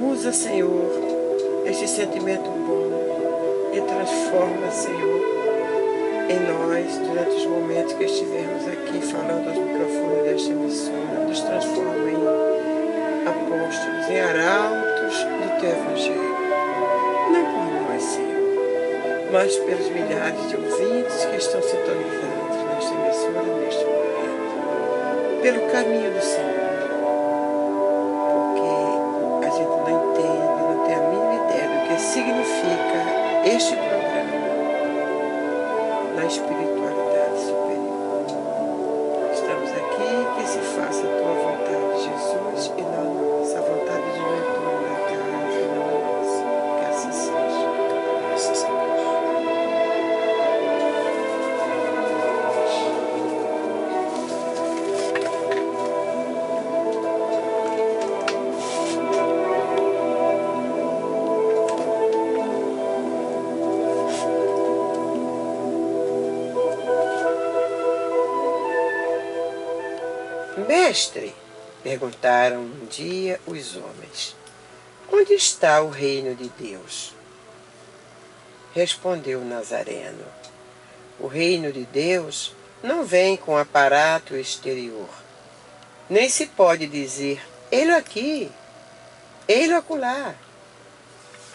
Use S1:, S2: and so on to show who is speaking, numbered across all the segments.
S1: Usa, Senhor, este sentimento bom e transforma, Senhor, em nós, durante os momentos que estivermos aqui falando aos microfones desta emissora. Nos transforma em apóstolos, em arautos do Teu Evangelho. Não por nós, Senhor, mas pelos milhares de ouvintes que estão sintonizados nesta emissora, neste momento. Pelo caminho do Senhor. Porque a gente não entende, não tem a mínima ideia do que significa este programa na espiritualidade superior. Estamos aqui, que se faça a Tua vontade, Jesus, e não a nossa. A vontade de leitura da casa, e não a nossa. Que assim seja. Graças a Deus. Mestre, perguntaram um dia os homens, onde está o reino de Deus? Respondeu Nazareno, o reino de Deus não vem com aparato exterior, nem se pode dizer, ei-lo aqui, ei-lo acolá.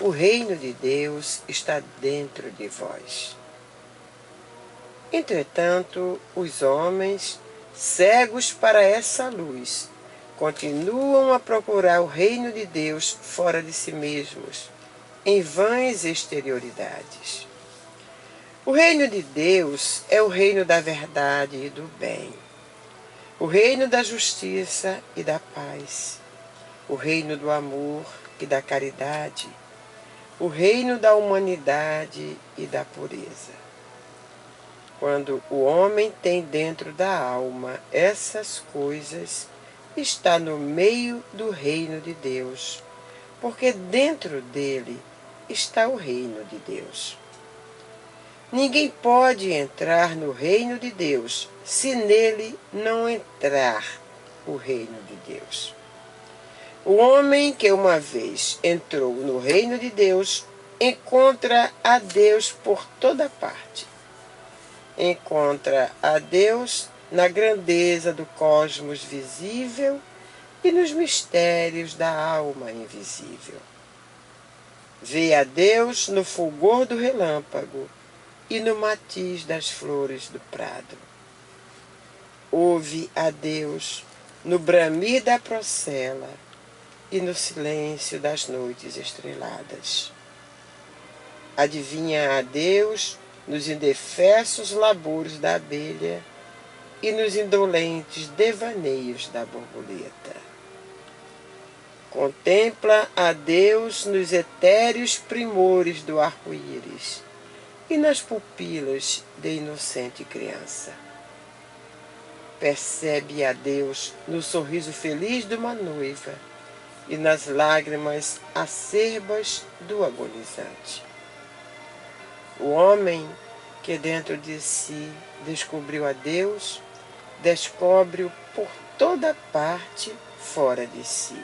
S1: O reino de Deus está dentro de vós. Entretanto, os homens, cegos para essa luz, continuam a procurar o reino de Deus fora de si mesmos, em vãs exterioridades. O reino de Deus é o reino da verdade e do bem, o reino da justiça e da paz, o reino do amor e da caridade, o reino da humanidade e da pureza. Quando o homem tem dentro da alma essas coisas, está no meio do reino de Deus, porque dentro dele está o reino de Deus. Ninguém pode entrar no reino de Deus se nele não entrar o reino de Deus. O homem que uma vez entrou no reino de Deus encontra a Deus por toda parte. Encontra a Deus na grandeza do cosmos visível e nos mistérios da alma invisível. Vê a Deus no fulgor do relâmpago e no matiz das flores do prado. Ouve a Deus no bramir da procela e no silêncio das noites estreladas. Adivinha a Deus nos indefessos labores da abelha e nos indolentes devaneios da borboleta. Contempla a Deus nos etéreos primores do arco-íris e nas pupilas de inocente criança. Percebe a Deus no sorriso feliz de uma noiva e nas lágrimas acerbas do agonizante. O homem que dentro de si descobriu a Deus, descobre-o por toda parte fora de si.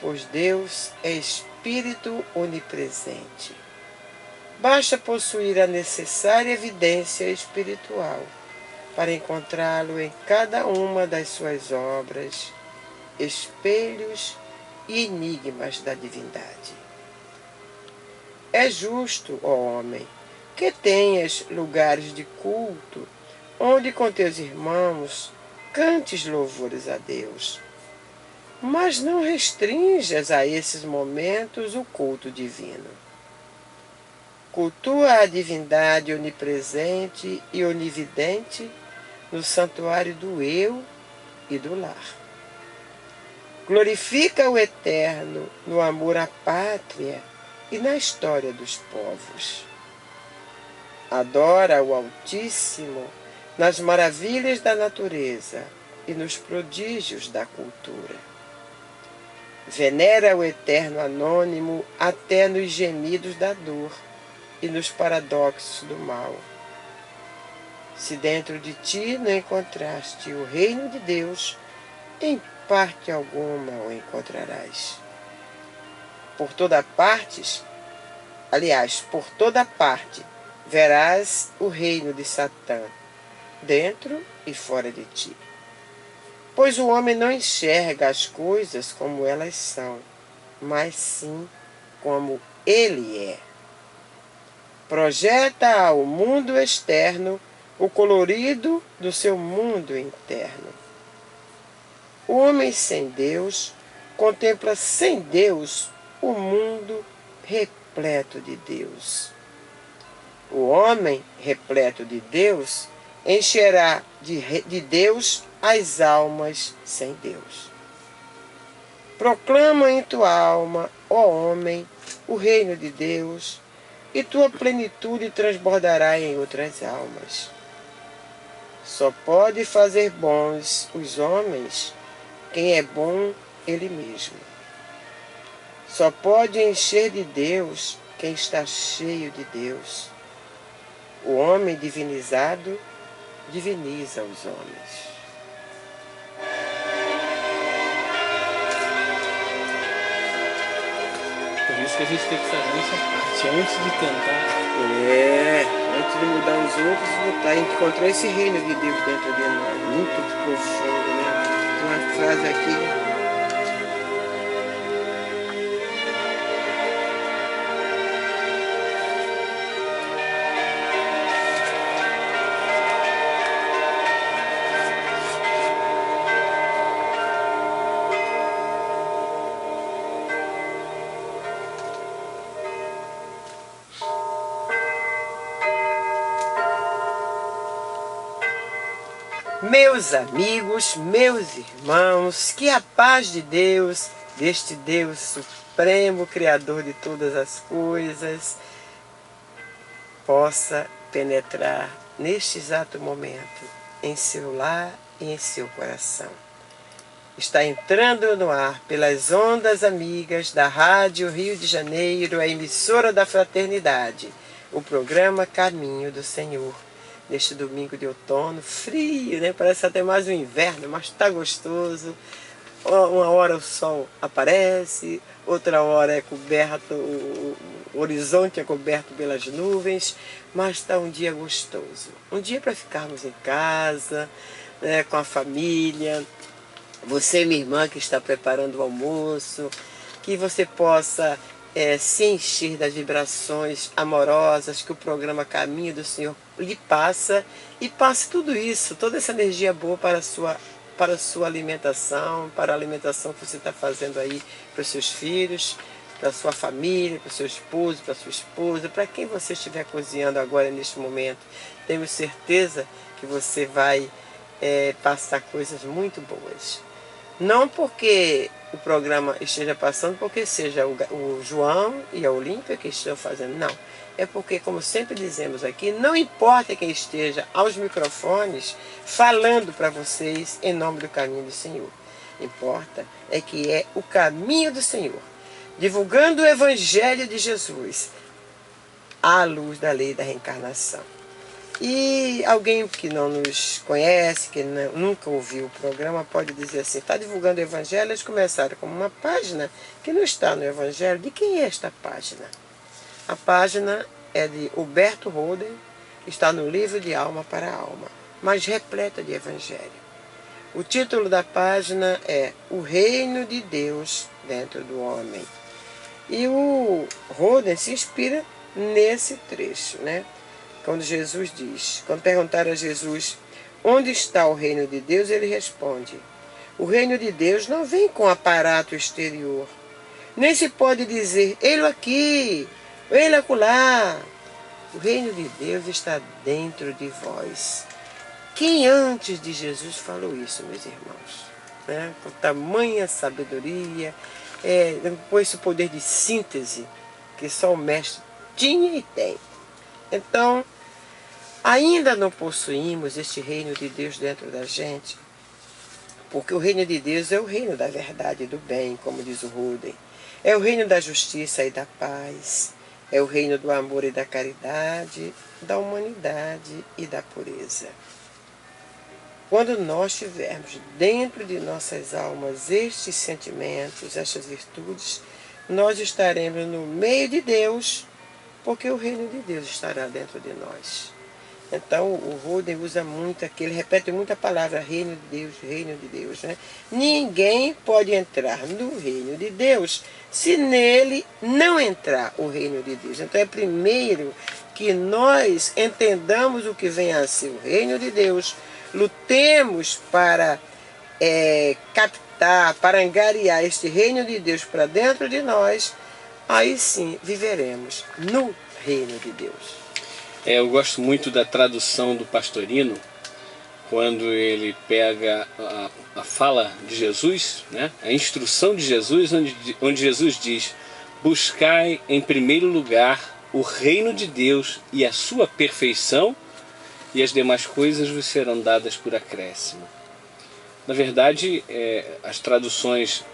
S1: Pois Deus é Espírito onipresente. Basta possuir a necessária evidência espiritual para encontrá-lo em cada uma das suas obras, espelhos e enigmas da divindade. É justo, ó homem, que tenhas lugares de culto, onde com teus irmãos cantes louvores a Deus. Mas não restrinjas a esses momentos o culto divino. Cultua a divindade onipresente e onividente no santuário do eu e do lar. Glorifica o Eterno no amor à pátria e na história dos povos. Adora o Altíssimo nas maravilhas da natureza e nos prodígios da cultura. Venera o Eterno Anônimo até nos gemidos da dor e nos paradoxos do mal. Se dentro de ti não encontraste o reino de Deus, em parte alguma o encontrarás. por toda parte, por toda parte, verás o reino de Satã, dentro e fora de ti. Pois o homem não enxerga as coisas como elas são, mas sim como ele é. Projeta ao mundo externo o colorido do seu mundo interno. O homem sem Deus contempla sem Deus o mundo repleto de Deus. O homem repleto de Deus encherá de Deus as almas sem Deus. Proclama em tua alma, ó homem, o reino de Deus, e tua plenitude transbordará em outras almas. Só pode fazer bons os homens quem é bom ele mesmo. Só pode encher de Deus quem está cheio de Deus. O homem divinizado diviniza os homens.
S2: Por isso que a gente tem que fazer essa parte antes de cantar.
S1: Antes de mudar os outros, botar, encontrar esse reino de Deus dentro de nós. Muito profundo, né? Tem uma frase aqui. Meus amigos, meus irmãos, que a paz de Deus, deste Deus supremo, Criador de todas as coisas, possa penetrar neste exato momento em seu lar e em seu coração. Está entrando no ar pelas ondas amigas da Rádio Rio de Janeiro, a emissora da Fraternidade, o programa Caminho do Senhor. Neste domingo de outono, frio, né? Parece até mais um inverno, mas está gostoso. Uma hora o sol aparece, outra hora é coberto, o horizonte é coberto pelas nuvens, mas está um dia gostoso. Um dia para ficarmos em casa, né, com a família. Você, minha irmã, que está preparando o almoço, que você possa se encher das vibrações amorosas que o programa Caminho do Senhor lhe passa, e passe tudo isso, toda essa energia boa para a sua alimentação, para a alimentação que você está fazendo aí para os seus filhos, para a sua família, para o seu esposo, para a sua esposa, para quem você estiver cozinhando agora neste momento. Tenho certeza que você vai passar coisas muito boas. Não porque o programa esteja passando, porque seja o João e a Olímpia que estão fazendo, não. É porque, como sempre dizemos aqui, não importa quem esteja aos microfones falando para vocês em nome do caminho do Senhor. Importa é que é o caminho do Senhor, divulgando o Evangelho de Jesus à luz da lei da reencarnação. E alguém que não nos conhece, que nunca ouviu o programa, pode dizer assim, está divulgando o Evangelho. Eles começaram com uma página que não está no Evangelho. De quem é esta página? A página é de Huberto Roden, está no livro de Alma para Alma, mas repleta de Evangelho. O título da página é O Reino de Deus dentro do Homem. E o Roden se inspira nesse trecho, né? Quando Jesus diz, quando perguntaram a Jesus onde está o reino de Deus, ele responde: o reino de Deus não vem com aparato exterior, nem se pode dizer, ei-lo aqui, ei-lo acolá. O reino de Deus está dentro de vós. Quem antes de Jesus falou isso, meus irmãos? Né? Com tamanha sabedoria, com esse poder de síntese que só o Mestre tinha e tem. Então, ainda não possuímos este reino de Deus dentro da gente, porque o reino de Deus é o reino da verdade e do bem, como diz o Roden. É o reino da justiça e da paz. É o reino do amor e da caridade, da humanidade e da pureza. Quando nós tivermos dentro de nossas almas estes sentimentos, estas virtudes, nós estaremos no meio de Deus, porque o reino de Deus estará dentro de nós. Então o Ruden usa muito aqui, ele repete muita palavra, reino de Deus, né? Ninguém pode entrar no reino de Deus se nele não entrar o reino de Deus. Então é primeiro que nós entendamos o que vem a ser o reino de Deus, lutemos para captar, para angariar este reino de Deus para dentro de nós, aí sim viveremos no reino de Deus.
S2: Eu gosto muito da tradução do Pastorino, quando ele pega a fala de Jesus, né? A instrução de Jesus, onde Jesus diz: buscai em primeiro lugar o reino de Deus e a sua perfeição, e as demais coisas vos serão dadas por acréscimo. Na verdade, as traduções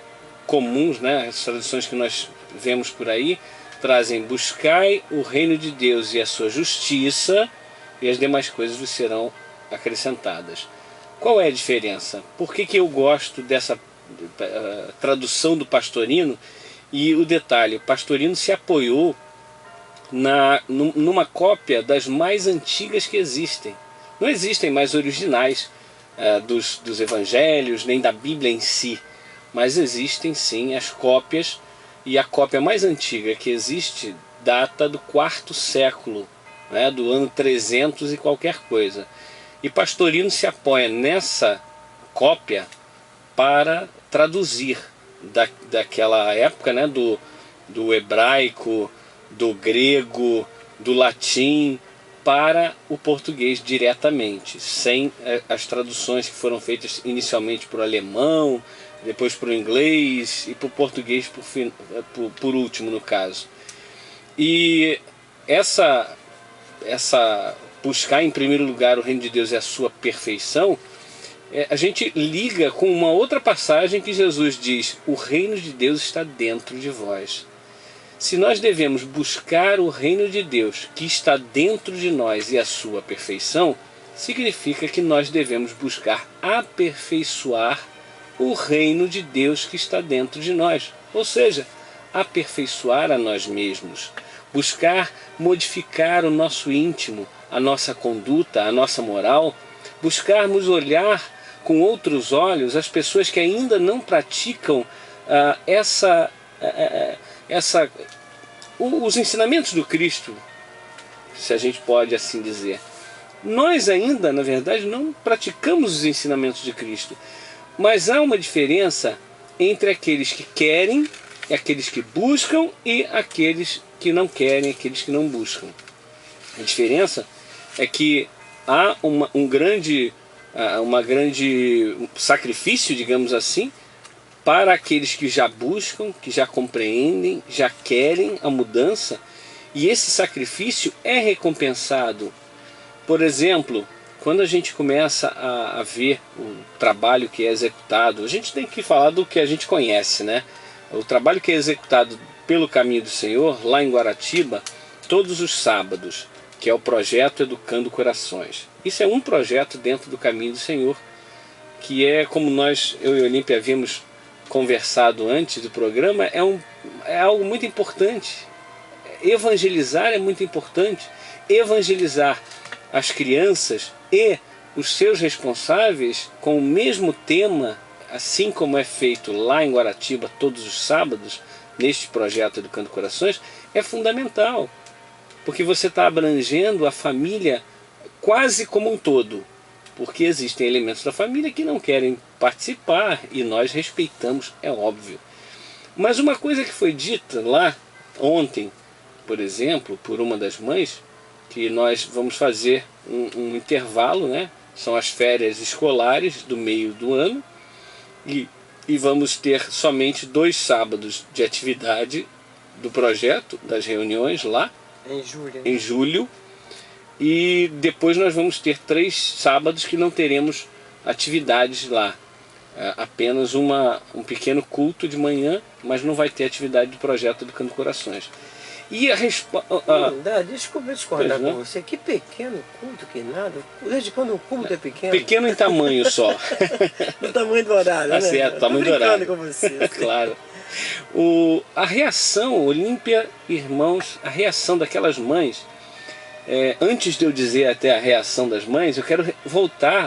S2: comuns, né? As traduções que nós vemos por aí, trazem: buscai o reino de Deus e a sua justiça, e as demais coisas vos serão acrescentadas. Qual é a diferença? Por que eu gosto dessa tradução do Pastorino? E o detalhe, o Pastorino se apoiou numa cópia das mais antigas que existem. Não existem mais originais dos evangelhos, nem da Bíblia em si, mas existem sim as cópias. E a cópia mais antiga que existe data do 4º século, né, do ano 300 e qualquer coisa. E Pastorino se apoia nessa cópia para traduzir daquela época, né, do hebraico, do grego, do latim, para o português diretamente, sem as traduções que foram feitas inicialmente para o alemão, depois para o inglês e para o português por último, no caso. E essa buscar em primeiro lugar o reino de Deus e a sua perfeição, a gente liga com uma outra passagem que Jesus diz: o reino de Deus está dentro de vós. Se nós devemos buscar o reino de Deus que está dentro de nós e a sua perfeição, significa que nós devemos buscar aperfeiçoar o reino de Deus que está dentro de nós, ou seja, aperfeiçoar a nós mesmos, buscar modificar o nosso íntimo, a nossa conduta, a nossa moral, buscarmos olhar com outros olhos as pessoas que ainda não praticam os ensinamentos do Cristo, se a gente pode assim dizer. Nós ainda, na verdade, não praticamos os ensinamentos de Cristo. Mas há uma diferença entre aqueles que querem, aqueles que buscam, e aqueles que não querem, aqueles que não buscam. A diferença é que há um grande sacrifício, digamos assim, para aqueles que já buscam, que já compreendem, já querem a mudança, e esse sacrifício é recompensado. Por exemplo, quando a gente começa a ver o trabalho que é executado, a gente tem que falar do que a gente conhece, né? O trabalho que é executado pelo Caminho do Senhor, lá em Guaratiba, todos os sábados, que é o projeto Educando Corações. Isso é um projeto dentro do Caminho do Senhor, que é, como eu e Olímpia havíamos conversado antes do programa, é algo muito importante. Evangelizar é muito importante. Evangelizar as crianças e os seus responsáveis com o mesmo tema, assim como é feito lá em Guaratiba todos os sábados, neste projeto Educando Corações, é fundamental, porque você está abrangendo a família quase como um todo, porque existem elementos da família que não querem participar e nós respeitamos, é óbvio. Mas uma coisa que foi dita lá ontem, por exemplo, por uma das mães, que nós vamos fazer um intervalo, né? São as férias escolares do meio do ano, e vamos ter somente 2 sábados de atividade do projeto, das reuniões lá, em julho, e depois nós vamos ter 3 sábados que não teremos atividades lá, apenas um pequeno culto de manhã, mas não vai ter atividade do projeto Educando Corações. E a resposta...
S1: Desculpa eu discordar com você. Que pequeno culto, que nada. Desde quando o culto é pequeno?
S2: Pequeno em tamanho só.
S1: No tamanho do horário,
S2: Tá
S1: né?
S2: certo, tamanho do horário.
S1: Com você.
S2: Claro. A reação, Olímpia, irmãos, a reação daquelas mães, antes de eu dizer até a reação das mães, eu quero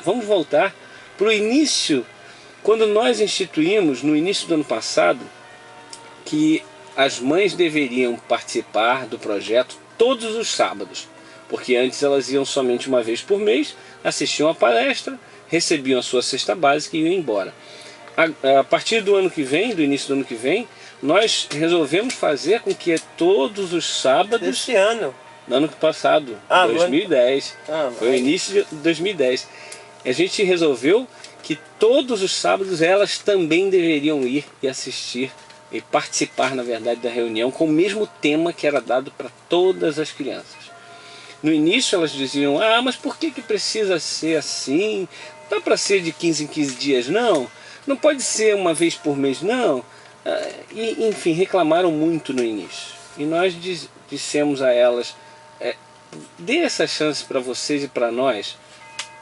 S2: vamos voltar para o início, quando nós instituímos, no início do ano passado, que as mães deveriam participar do projeto todos os sábados, porque antes elas iam somente uma vez por mês, assistiam a palestra, recebiam a sua cesta básica e iam embora. A partir do ano que vem, do início do ano que vem, nós resolvemos fazer com que todos os sábados...
S1: Esse ano?
S2: No ano passado, 2010. Foi o início de 2010. A gente resolveu que todos os sábados elas também deveriam ir e assistir e participar, na verdade, da reunião com o mesmo tema que era dado para todas as crianças. No início elas diziam, mas por que precisa ser assim? Dá para ser de 15 em 15 dias, não? Não pode ser uma vez por mês, não? E, enfim, reclamaram muito no início. E nós dissemos a elas, dê essa chance para vocês e para nós,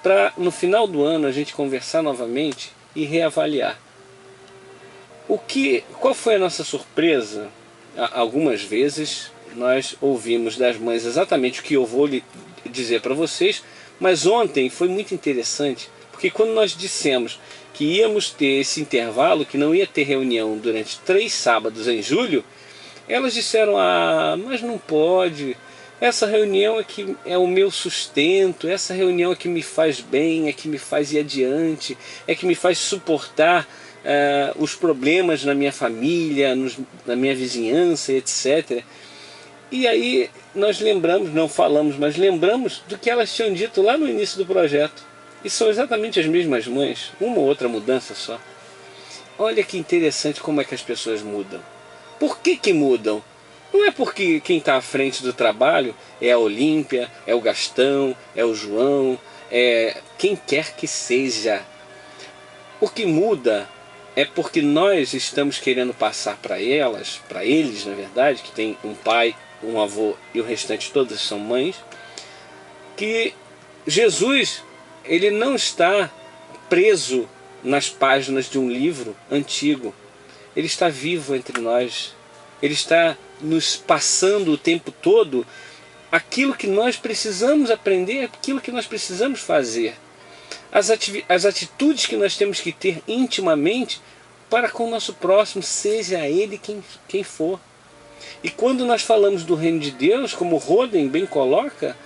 S2: para no final do ano a gente conversar novamente e reavaliar. Qual foi a nossa surpresa? Algumas vezes nós ouvimos das mães exatamente o que eu vou dizer para vocês, mas ontem foi muito interessante, porque quando nós dissemos que íamos ter esse intervalo, que não ia ter reunião durante 3 sábados em julho, elas disseram, mas não pode, essa reunião é que é o meu sustento, essa reunião é que me faz bem, é que me faz ir adiante, é que me faz suportar os problemas na minha família, na minha vizinhança, etc. E aí nós lembramos, não falamos, mas lembramos do que elas tinham dito lá no início do projeto. E são exatamente as mesmas mães, uma ou outra mudança só. Olha que interessante como é que as pessoas mudam. Por que mudam? Não é porque quem está à frente do trabalho é a Olímpia, é o Gastão, é o João, é quem quer que seja. O que muda é porque nós estamos querendo passar para eles, na verdade, que tem um pai, um avô e o restante todas são mães, que Jesus, ele não está preso nas páginas de um livro antigo. Ele está vivo entre nós. Ele está nos passando o tempo todo aquilo que nós precisamos aprender, aquilo que nós precisamos fazer. As atitudes que nós temos que ter intimamente para com o nosso próximo, seja ele quem for. E quando nós falamos do reino de Deus, como Roden bem coloca,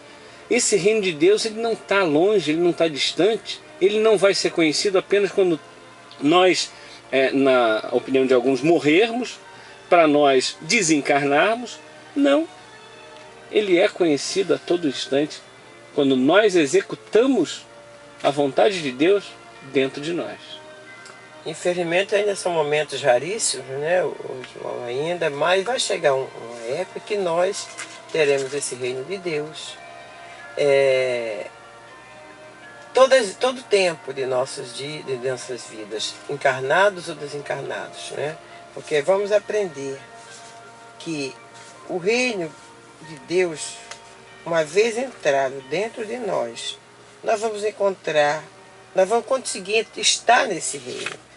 S2: esse reino de Deus ele não está longe, ele não está distante, ele não vai ser conhecido apenas quando nós, na opinião de alguns, morrermos, para nós desencarnarmos. Não, ele é conhecido a todo instante quando nós executamos a vontade de Deus dentro de nós.
S1: Infelizmente ainda são momentos raríssimos, né? Ainda, mas vai chegar uma época que nós teremos esse reino de Deus. Todo o tempo de nossas vidas, encarnados ou desencarnados, né? Porque vamos aprender que o reino de Deus, uma vez entrado dentro de nós, nós vamos conseguir estar nesse reino.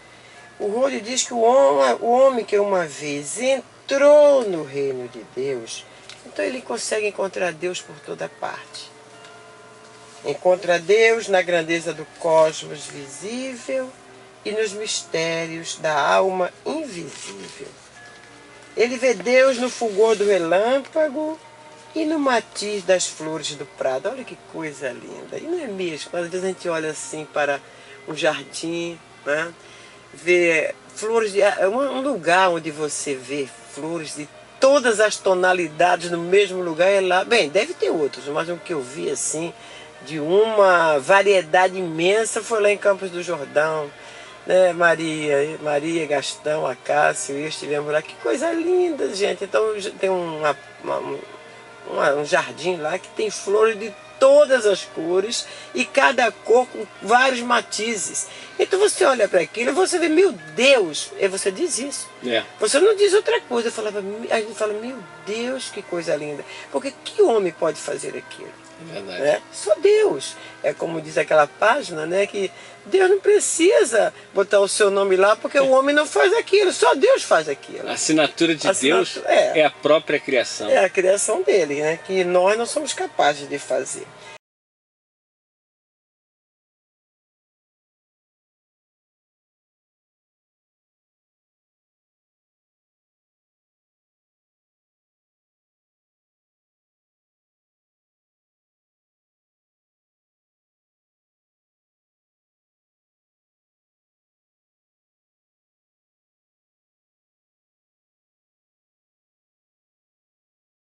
S1: O Rode diz que o homem que uma vez entrou no reino de Deus, então ele consegue encontrar Deus por toda parte. Encontra Deus na grandeza do cosmos visível e nos mistérios da alma invisível. Ele vê Deus no fulgor do relâmpago e no matiz das flores do prado. Olha que coisa linda. E não é mesmo? Às vezes a gente olha assim para um jardim, né? Vê flores um lugar onde você vê flores de todas as tonalidades no mesmo lugar é lá. Bem, deve ter outros, mas o que eu vi assim, de uma variedade imensa, foi lá em Campos do Jordão, né? Maria, Gastão, Acácio, eu estivemos lá. Que coisa linda, gente. Então tem um jardim lá que tem flores de todas as cores e cada cor com vários matizes. Então você olha para aquilo e você vê, meu Deus, e você diz isso. Você não diz outra coisa. A gente fala, meu Deus, que coisa linda. Porque que homem pode fazer aquilo?
S2: É verdade.
S1: Né? Só Deus. É como diz aquela página, né, que Deus não precisa botar o seu nome lá, porque o homem não faz aquilo, só Deus faz aquilo.
S2: A assinatura de Deus é a própria criação.
S1: É a criação dele, né, que nós não somos capazes de fazer.